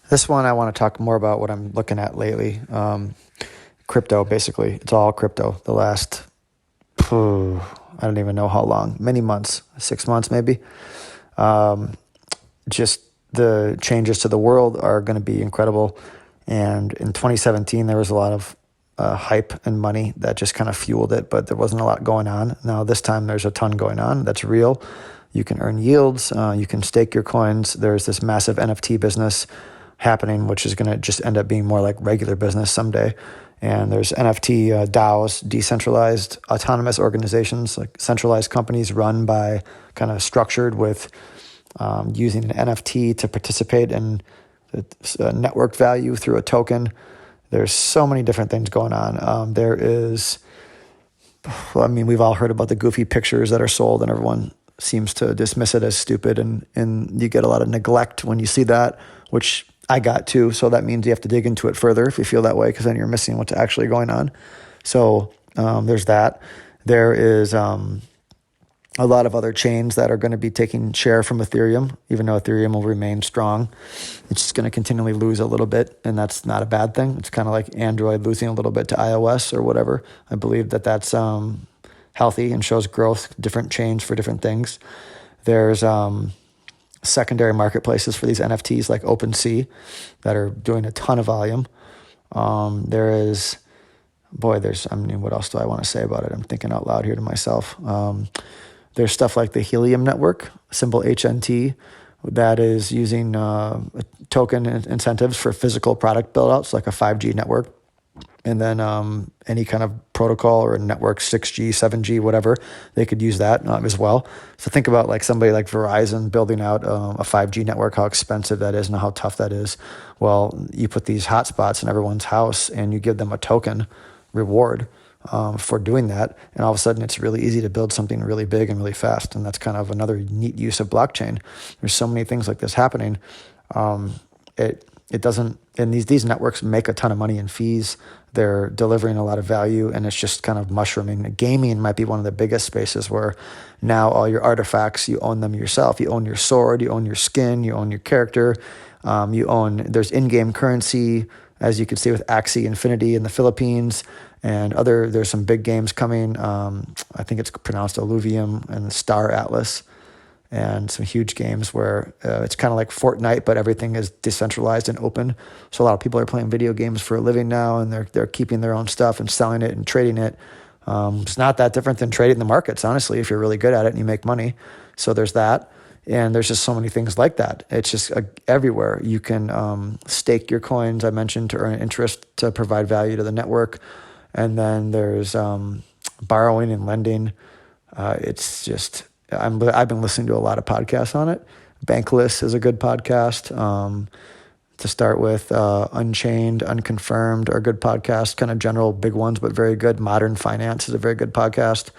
This one, I want to talk more about what I'm looking at lately. Crypto, basically. It's all crypto. The last, I don't even know how long, many months, 6 months maybe. Um, just the changes to the world are going to be incredible. And in 2017, there was a lot of hype and money that just kind of fueled it, but there wasn't a lot going on. Now, this time, there's a ton going on that's real. You can earn yields. You can stake your coins. There's this massive NFT business happening, which is going to just end up being more like regular business someday. And there's NFT DAOs, decentralized autonomous organizations, like centralized companies run by kind of structured with using an NFT to participate in the network value through a token. There's so many different things going on. We've all heard about the goofy pictures that are sold, and everyone seems to dismiss it as stupid, and you get a lot of neglect when you see that, which I got too. So that means you have to dig into it further if you feel that way, because then you're missing what's actually going on. So there's that. There is a lot of other chains that are going to be taking share from Ethereum, even though Ethereum will remain strong. It's just going to continually lose a little bit, and that's not a bad thing. It's kind of like Android losing a little bit to iOS or whatever. I believe that that's healthy and shows growth, different chains for different things. There's secondary marketplaces for these NFTs like OpenSea that are doing a ton of volume. What else do I want to say about it? I'm thinking out loud here to myself. There's stuff like the Helium Network, symbol HNT, that is using token incentives for physical product build-outs, like a 5G network. And then any kind of protocol or network, 6G, 7G, whatever, they could use that as well. So think about like somebody like Verizon building out a 5G network, how expensive that is and how tough that is. Well, you put these hotspots in everyone's house and you give them a token reward for doing that. And all of a sudden, it's really easy to build something really big and really fast. And that's kind of another neat use of blockchain. There's so many things like this happening. It doesn't, and these networks make a ton of money in fees. They're delivering a lot of value, and it's just kind of mushrooming. Gaming might be one of the biggest spaces where now all your artifacts, you own them yourself. You own your sword, you own your skin, you own your character. There's in-game currency, as you can see with Axie Infinity in the Philippines, and there's some big games coming. I think it's pronounced Illuvium and Star Atlas, and some huge games where it's kind of like Fortnite, but everything is decentralized and open. So a lot of people are playing video games for a living now, and they're keeping their own stuff and selling it and trading it. It's not that different than trading the markets, honestly, if you're really good at it and you make money. So there's that. And there's just so many things like that. It's just everywhere. You can stake your coins, I mentioned, to earn interest to provide value to the network. And then there's borrowing and lending. It's just, I've been listening to a lot of podcasts on it. Bankless is a good podcast to start with. Unchained, Unconfirmed are good podcasts, kind of general big ones, but very good. Modern Finance is a very good podcast.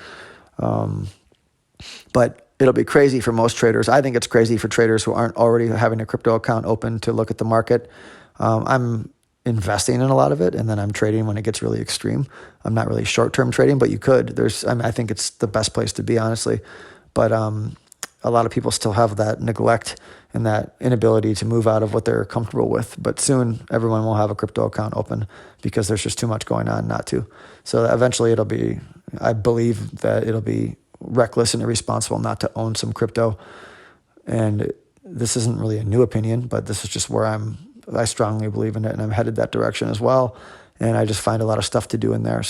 But it'll be crazy for most traders. I think it's crazy for traders who aren't already having a crypto account open to look at the market. I'm investing in a lot of it, and then I'm trading when it gets really extreme. I'm not really short-term trading, but you could. I think it's the best place to be, honestly. But a lot of people still have that neglect and that inability to move out of what they're comfortable with. But soon, everyone will have a crypto account open because there's just too much going on not to. So eventually, I believe that it'll be reckless and irresponsible not to own some crypto. And this isn't really a new opinion, but this is just where I strongly believe in it, and I'm headed that direction as well. And I just find a lot of stuff to do in there.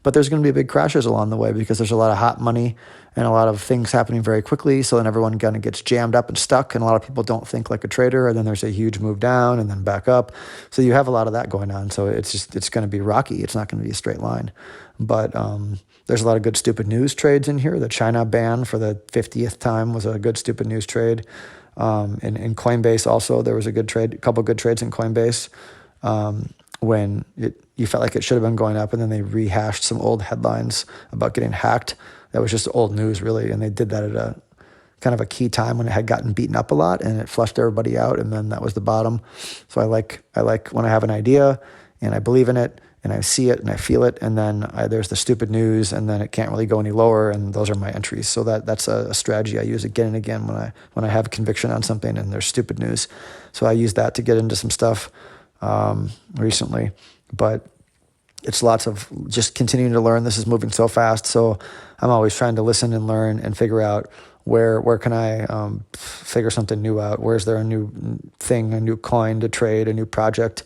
But there's going to be big crashes along the way because there's a lot of hot money and a lot of things happening very quickly. So then everyone kind of gets jammed up and stuck, and a lot of people don't think like a trader. And then there's a huge move down and then back up. So you have a lot of that going on. So it's going to be rocky. It's not going to be a straight line. But there's a lot of good stupid news trades in here. The China ban for the 50th time was a good stupid news trade. In Coinbase also, there was a couple good trades in Coinbase when you felt like it should have been going up, and then they rehashed some old headlines about getting hacked. That was just old news, really, and they did that at a kind of a key time when it had gotten beaten up a lot, and it flushed everybody out, and then that was the bottom. So I like when I have an idea and I believe in it, and I see it and I feel it, and then there's the stupid news, and then it can't really go any lower, and those are my entries. So that's a strategy I use again and again when I have a conviction on something and there's stupid news. So I use that to get into some stuff recently, but it's lots of just continuing to learn. This is moving so fast, so I'm always trying to listen and learn and figure out where can I figure something new out. Where's there a new thing, a new coin to trade, a new project,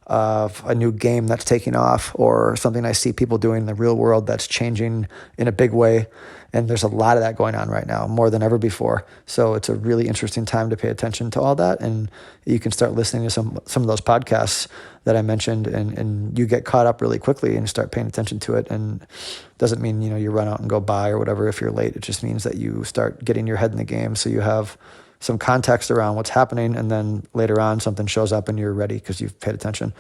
a new game that's taking off, or something I see people doing in the real world that's changing in a big way. And there's a lot of that going on right now, more than ever before. So it's a really interesting time to pay attention to all that. And you can start listening to some of those podcasts that I mentioned, and you get caught up really quickly and start paying attention to it. And it doesn't mean, you run out and go buy or whatever if you're late. It just means that you start getting your head in the game, so you have some context around what's happening, and then later on something shows up and you're ready because you've paid attention.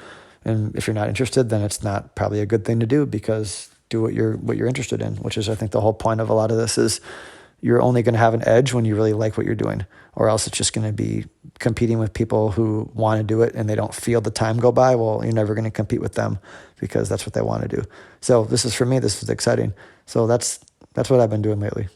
And if you're not interested, then it's not probably a good thing to do, because do what you're interested in, which is, I think, the whole point of a lot of this is you're only going to have an edge when you really like what you're doing, or else it's just going to be competing with people who want to do it and they don't feel the time go by. Well, you're never going to compete with them because that's what they want to do. So this is, for me, this is exciting. So that's what I've been doing lately.